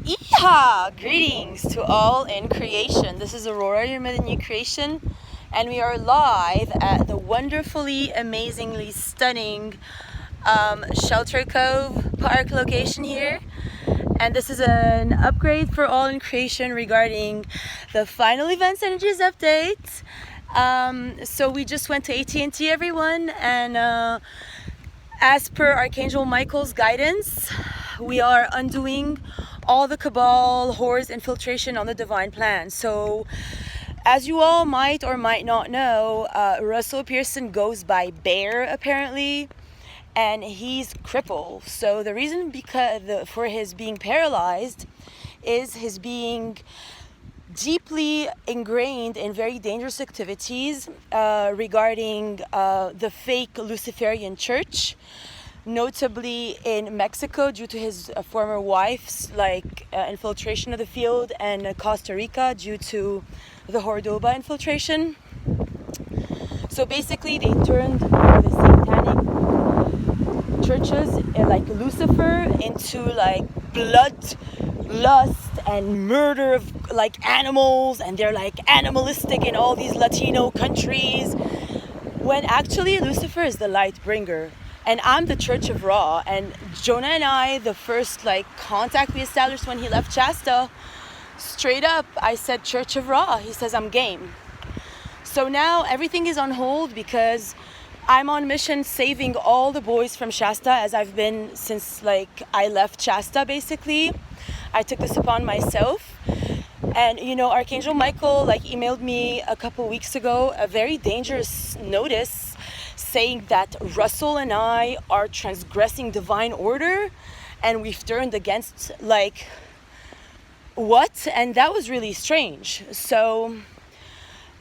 Yeehaw! Greetings to all in creation. This is Aurora, your new creation, and we are live at the wonderfully, amazingly stunning Shelter Cove Park location here. And this is an upgrade for all in creation regarding the final events and news update. So we just went to AT&T, everyone, and as per Archangel Michael's guidance, we are undoing all the Cabal horrors infiltration on the divine plan. So as you all might or might not know, Russell Pearson goes by Bear apparently, and he's crippled. So the reason for his being paralyzed is his being deeply ingrained in very dangerous activities regarding the fake Luciferian church, notably in Mexico due to his former wife's infiltration of the field, and Costa Rica due to the Cordoba infiltration. So basically they turned the satanic churches like Lucifer into like blood lust and murder of like animals, and they're like animalistic in all these Latino countries, when actually Lucifer is the light bringer. And I'm the Church of Ra, and Jonah and I, the first contact we established when he left Shasta, straight up I said Church of Ra. He says I'm game. So now everything is on hold because I'm on mission saving all the boys from Shasta, as I've been since I left Shasta basically. I took this upon myself. And Archangel Michael emailed me a couple weeks ago a very dangerous notice saying that Russell and I are transgressing divine order, and we've turned against what? And that was really strange. So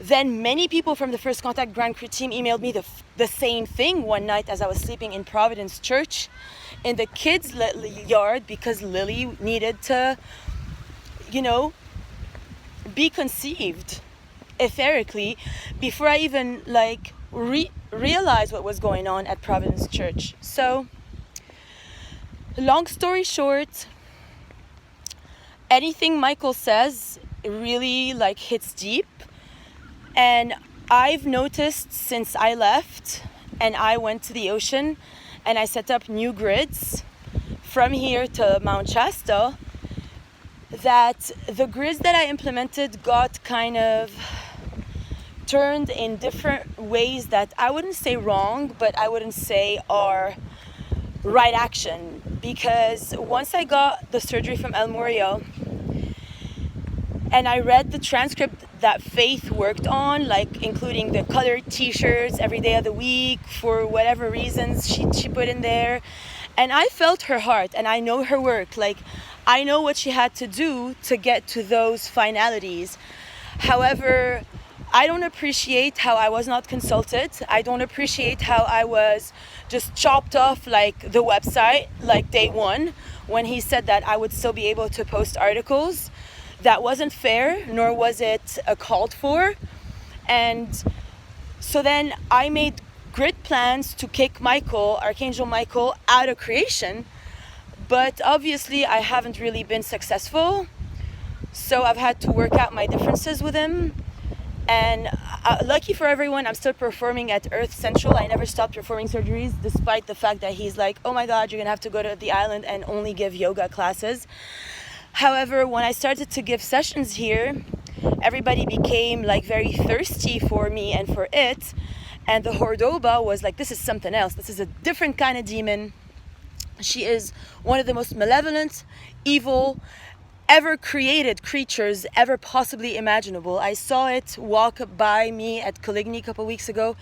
then many people from the First Contact Grand Crew team emailed me the same thing one night as I was sleeping in Providence Church in the kids' yard, because Lily needed to, be conceived etherically before I even realized what was going on at Providence Church. So long story short, anything Michael says really hits deep. And I've noticed since I left and I went to the ocean and I set up new grids from here to Mount Shasta, that the grids that I implemented got kind of turned in different ways that I wouldn't say wrong, but I wouldn't say are right action. Because once I got the surgery from Lemurian and I read the transcript that Faith worked on, including the colored t-shirts every day of the week for whatever reasons she put in there, and I felt her heart and I know her work. I know what she had to do to get to those finalities. However, I don't appreciate how I was not consulted. I don't appreciate how I was just chopped off the website day one when he said that I would still be able to post articles. That wasn't fair, nor was it called for. And so then I made grid plans to kick Archangel Michael, out of creation. But obviously I haven't really been successful. So I've had to work out my differences with him. And lucky for everyone, I'm still performing at Earth Central. I never stopped performing surgeries, despite the fact that he's oh my God, you're gonna have to go to the island and only give yoga classes. However, when I started to give sessions here, everybody became very thirsty for me and for it. And the Cordoba was this is something else. This is a different kind of demon. She is one of the most malevolent, evil, ever created creatures ever possibly imaginable. I saw it walk by me at Coligny a couple weeks ago.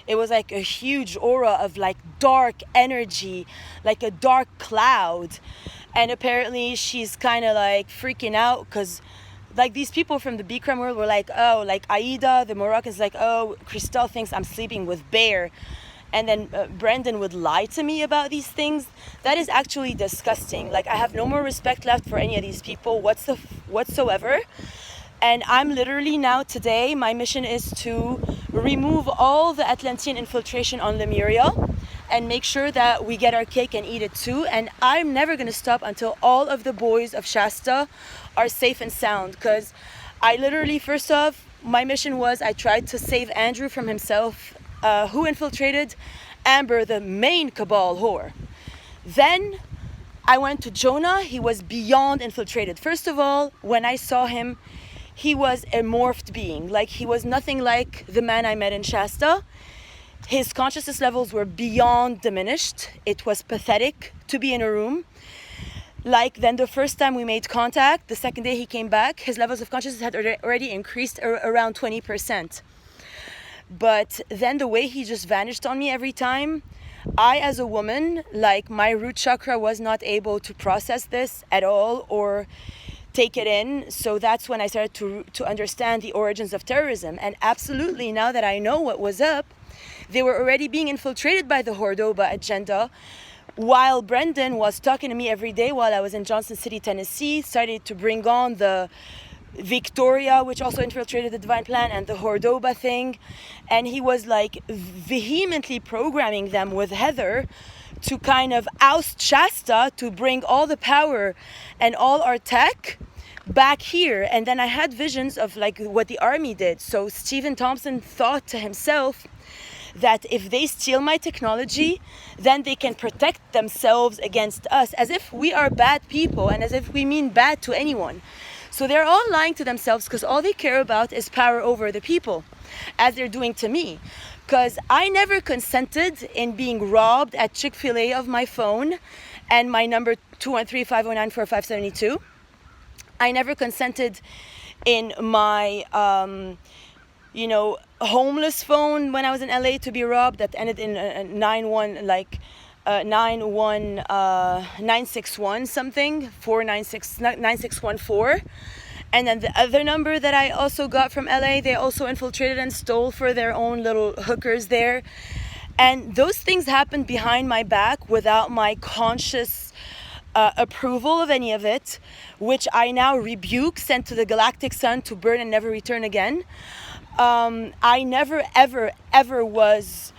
It was a huge aura of dark energy, a dark cloud. And apparently she's kind of freaking out because these people from the Bikram world were Aida, the Moroccans, oh, Christelle thinks I'm sleeping with Bear. And then Brendan would lie to me about these things. That is actually disgusting. I have no more respect left for any of these people whatsoever. And I'm literally now today, my mission is to remove all the Atlantean infiltration on Lemuria and make sure that we get our cake and eat it too. And I'm never going to stop until all of the boys of Shasta are safe and sound. Because I literally, first off, my mission was I tried to save Andrew from himself, who infiltrated Amber, the main Cabal whore. Then I went to Jonah. He was beyond infiltrated. First of all, when I saw him, he was a morphed being. Like, he was nothing like the man I met in Shasta. His consciousness levels were beyond diminished. It was pathetic to be in a room. Like, then the first time we made contact, the second day he came back, his levels of consciousness had already increased around 20%. But then the way he just vanished on me every time, I, as a woman, like, my root chakra was not able to process this at all or take it in. So that's when I started to understand the origins of terrorism. And absolutely, now that I know what was up, they were already being infiltrated by the Hordoba agenda, while Brendan was talking to me every day while I was in Johnson City, Tennessee, started to bring on the Victoria, which also infiltrated the Divine Plan, and the Hordoba thing. And he was like vehemently programming them with Heather to kind of oust Shasta, to bring all the power and all our tech back here. And then I had visions of like what the army did. So Stephen Thompson thought to himself that if they steal my technology, then they can protect themselves against us, as if we are bad people and as if we mean bad to anyone. So they're all lying to themselves, because all they care about is power over the people, as they're doing to me. Because I never consented in being robbed at Chick-fil-A of my phone and my number 213-509-4572. I never consented in my homeless phone when I was in LA to be robbed, that ended in 961 something, 9614. And then the other number that I also got from LA, they also infiltrated and stole for their own little hookers there. And those things happened behind my back without my conscious approval of any of it, which I now rebuke, sent to the galactic sun to burn and never return again. I never, ever was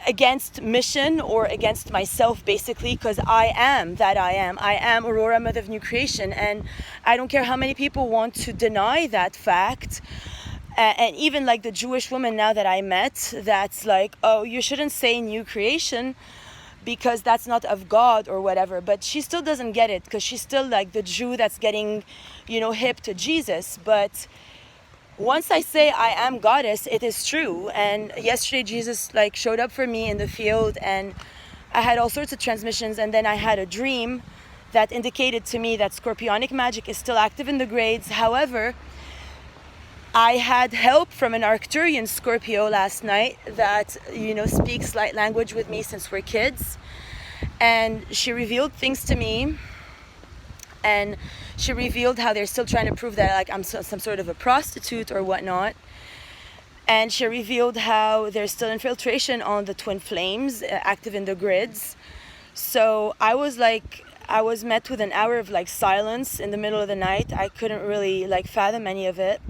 against mission or against myself, basically, because I am that I am. I am Aurora, Mother of New Creation, and I don't care how many people want to deny that fact. And even like the Jewish woman now that I met, that's like, oh, you shouldn't say New Creation because that's not of God or whatever. But she still doesn't get it, because she's still like the Jew that's getting, hip to Jesus. But once I say I am goddess, it is true. And yesterday Jesus showed up for me in the field, and I had all sorts of transmissions, and then I had a dream that indicated to me that scorpionic magic is still active in the grades. However, I had help from an Arcturian Scorpio last night that, speaks light language with me since we're kids. And she revealed things to me. And she revealed how they're still trying to prove that I'm some sort of a prostitute or whatnot. And she revealed how there's still infiltration on the twin flames active in the grids. So I was met with an hour of silence in the middle of the night. I couldn't really fathom any of it.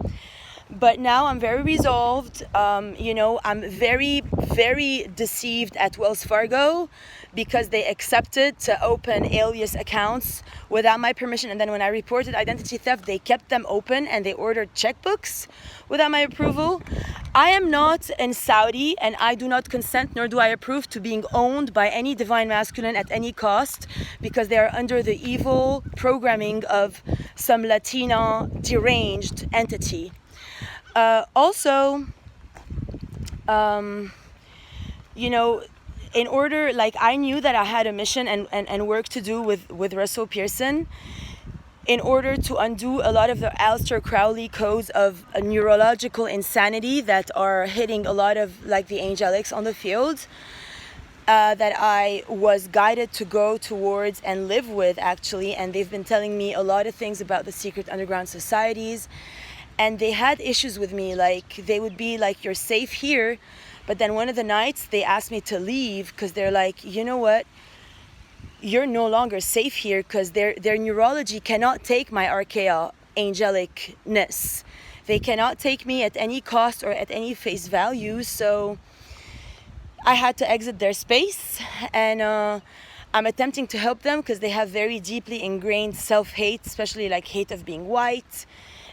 But now I'm very resolved. I'm very, very deceived at Wells Fargo, because they accepted to open alias accounts without my permission. And then when I reported identity theft, they kept them open and they ordered checkbooks without my approval. I am not in Saudi, and I do not consent, nor do I approve to being owned by any divine masculine at any cost, because they are under the evil programming of some Latina deranged entity. In order, I knew that I had a mission and work to do with Russell Pearson in order to undo a lot of the Aleister Crowley codes of neurological insanity that are hitting a lot of the angelics on the field, that I was guided to go towards and live with, actually. And they've been telling me a lot of things about the secret underground societies. And they had issues with me, they would be you're safe here. But then one of the nights they asked me to leave, because they're like, you know what? You're no longer safe here, because their neurology cannot take my archaea angelicness. They cannot take me at any cost or at any face value. So I had to exit their space, and I'm attempting to help them because they have very deeply ingrained self-hate, especially like hate of being white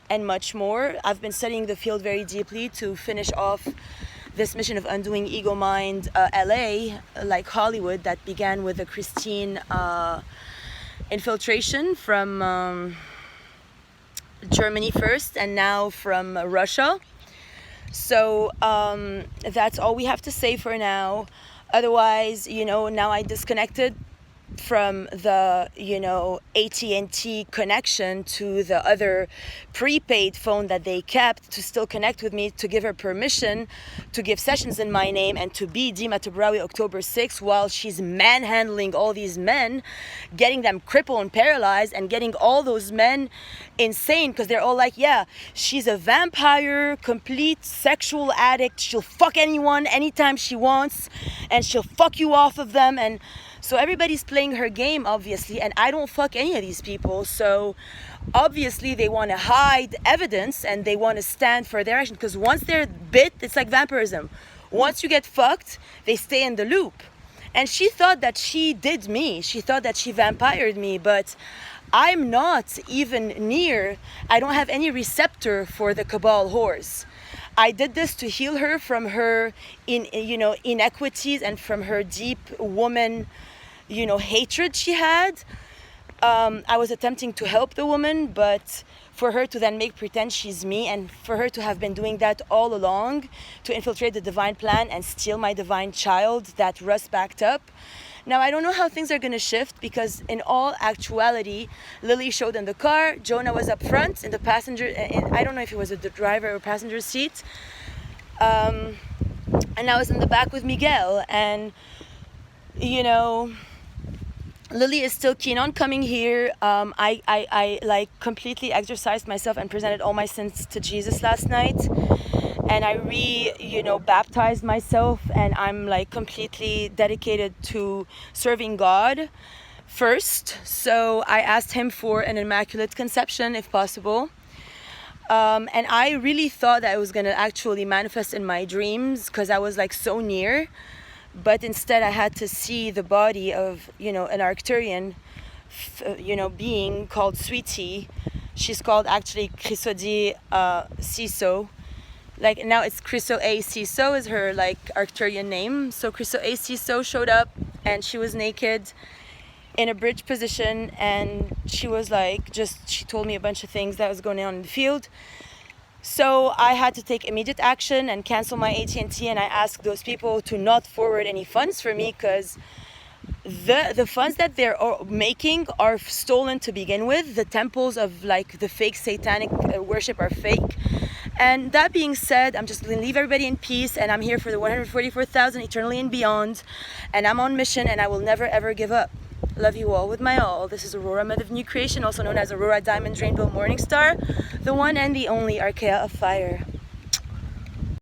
and much more. I've been studying the field very deeply to finish off this mission of undoing ego mind LA, like Hollywood, that began with a Christine infiltration from Germany first and now from Russia. So that's all we have to say for now. Otherwise, now I disconnected from the AT&T connection to the other prepaid phone that they kept to still connect with me, to give her permission to give sessions in my name and to be Dima Tabrawi October 6th while she's manhandling all these men, getting them crippled and paralyzed, and getting all those men insane because they're all like, yeah, she's a vampire, complete sexual addict, she'll fuck anyone anytime she wants, and she'll fuck you off of them. And so everybody's playing her game, obviously, and I don't fuck any of these people. So obviously they want to hide evidence and they want to stand for their action, because once they're bit, it's like vampirism. Once you get fucked, they stay in the loop. And she thought that she did me. She thought that she vampired me, but I'm not even near. I don't have any receptor for the Cabal whores. I did this to heal her from her inequities and from her deep woman hatred she had. I was attempting to help the woman, but for her to then make pretend she's me, and for her to have been doing that all along, to infiltrate the divine plan and steal my divine child that Russ backed up. Now, I don't know how things are going to shift, because in all actuality, Lily showed in the car, Jonah was up front in the passenger, I don't know if it was the driver or passenger seat, and I was in the back with Miguel, and Lily is still keen on coming here. I like completely exercised myself and presented all my sins to Jesus last night, and I baptized myself, and I'm like completely dedicated to serving God first. So I asked him for an immaculate conception if possible, and I really thought that I was gonna actually manifest in my dreams because I was like so near. But instead I had to see the body of an Arcturian being called Sweetie. She's called actually Chrysodie Ciso. Like now it's Chryso A Ciso is her like Arcturian name. So Chryso A Ciso showed up, and she was naked in a bridge position, and she was like she told me a bunch of things that was going on in the field. So I had to take immediate action and cancel my AT&T, and I asked those people to not forward any funds for me, because the funds that they're making are stolen to begin with. The temples of like the fake satanic worship are fake. And that being said, I'm just going to leave everybody in peace, and I'm here for the 144,000 eternally and beyond, and I'm on mission, and I will never ever give up. Love you all with my all. This is Aurora, Mother of New Creation, also known as Aurora Diamond Rainbow Morning Star, the one and the only Archaea of Fire.